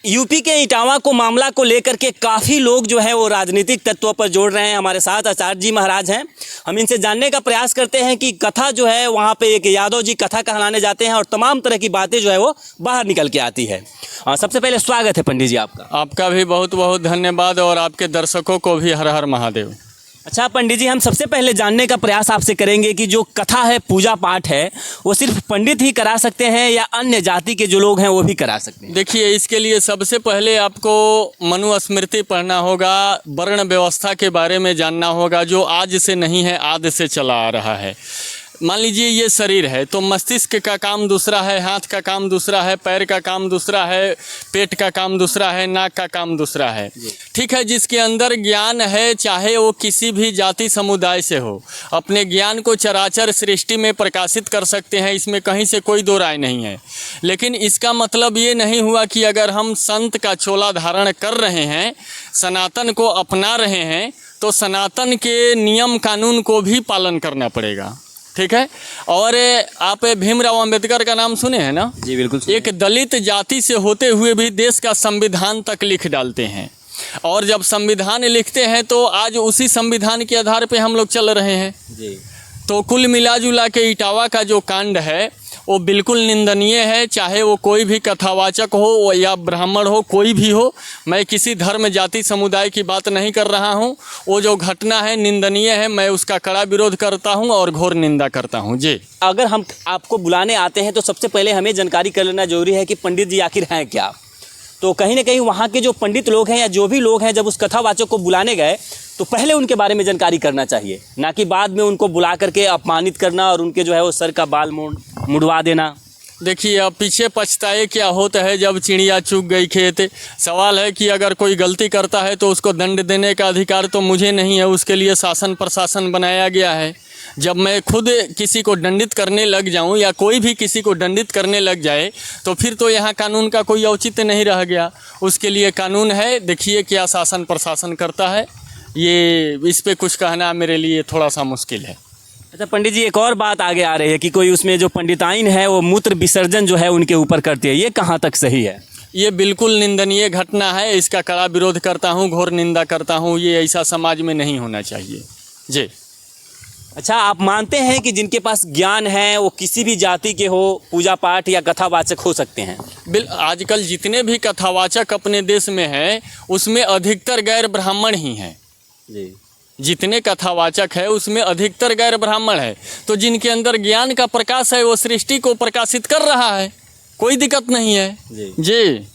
UP के इटावा को मामला को लेकर के काफ़ी लोग जो है वो राजनीतिक तत्वों पर जोड़ रहे हैं। हमारे साथ आचार्य जी महाराज हैं। हम इनसे जानने का प्रयास करते हैं कि कथा जो है वहाँ पे एक यादव जी कथा कहलाने जाते हैं और तमाम तरह की बातें जो है वो बाहर निकल के आती है। सबसे पहले स्वागत है पंडित जी आपका। आपका भी बहुत बहुत धन्यवाद और आपके दर्शकों को भी हर हर महादेव। अच्छा पंडित जी, हम सबसे पहले जानने का प्रयास आपसे करेंगे कि जो कथा है, पूजा पाठ है, वो सिर्फ पंडित ही करा सकते हैं या अन्य जाति के जो लोग हैं वो भी करा सकते हैं? देखिए, इसके लिए सबसे पहले आपको मनुस्मृति पढ़ना होगा, वर्ण व्यवस्था के बारे में जानना होगा जो आज से नहीं है, आदि से चला आ रहा है। मान लीजिए ये शरीर है तो मस्तिष्क का काम दूसरा है, हाथ का काम दूसरा है, पैर का काम दूसरा है, पेट का काम दूसरा है, नाक का काम दूसरा है। ठीक है, जिसके अंदर ज्ञान है, चाहे वो किसी भी जाति समुदाय से हो, अपने ज्ञान को चराचर सृष्टि में प्रकाशित कर सकते हैं, इसमें कहीं से कोई दो राय नहीं है। लेकिन इसका मतलब ये नहीं हुआ कि अगर हम संत का चोला धारण कर रहे हैं, सनातन को अपना रहे हैं, तो सनातन के नियम कानून को भी पालन करना पड़ेगा। ठीक है। और आप भीमराव अंबेडकर का नाम सुने हैं ना? जी बिल्कुल। एक दलित जाति से होते हुए भी देश का संविधान तक लिख डालते हैं, और जब संविधान लिखते हैं तो आज उसी संविधान के आधार पे हम लोग चल रहे हैं जी। तो कुल मिलाजुला के इटावा का जो कांड है वो बिल्कुल निंदनीय है। चाहे वो कोई भी कथावाचक हो या ब्राह्मण हो, कोई भी हो, मैं किसी धर्म जाति समुदाय की बात नहीं कर रहा हूँ। वो जो घटना है निंदनीय है, मैं उसका कड़ा विरोध करता हूँ और घोर निंदा करता हूँ। जी, अगर हम आपको बुलाने आते हैं तो सबसे पहले हमें जानकारी कर लेना जरूरी है कि पंडित जी आखिर हैं क्या। तो कहीं ना कहीं वहाँ के जो पंडित लोग हैं या जो भी लोग हैं, जब उस कथावाचक को बुलाने गए तो पहले उनके बारे में जानकारी करना चाहिए, ना कि बाद में उनको बुला करके अपमानित करना और उनके जो है वो सर का बाल मुड़वा देना। देखिए, अब पीछे पछताए क्या होता है जब चिड़िया चुग गई खेत। सवाल है कि अगर कोई गलती करता है तो उसको दंड देने का अधिकार तो मुझे नहीं है, उसके लिए शासन प्रशासन बनाया गया है। जब मैं खुद किसी को दंडित करने लग जाऊं या कोई भी किसी को दंडित करने लग जाए तो फिर तो यहाँ कानून का कोई औचित्य नहीं रह गया। उसके लिए कानून है, देखिए क्या शासन प्रशासन करता है। ये इस पे कुछ कहना मेरे लिए थोड़ा सा मुश्किल है। अच्छा पंडित जी, एक और बात आगे आ रही है कि कोई उसमें जो पंडिताइन है वो मूत्र विसर्जन जो है उनके ऊपर करती है, ये कहाँ तक सही है? ये बिल्कुल निंदनीय घटना है, इसका कड़ा विरोध करता हूँ, घोर निंदा करता हूँ। ये ऐसा समाज में नहीं होना चाहिए। जी। अच्छा, आप मानते हैं कि जिनके पास ज्ञान है वो किसी भी जाति के हो, पूजा पाठ या कथावाचक हो सकते हैं? आजकल जितने भी कथावाचक अपने देश में हैं उसमें अधिकतर गैर ब्राह्मण ही हैं। जी। जितने कथावाचक है उसमें अधिकतर गैर ब्राह्मण है। तो जिनके अंदर ज्ञान का प्रकाश है वो सृष्टि को प्रकाशित कर रहा है, कोई दिक्कत नहीं है। जी।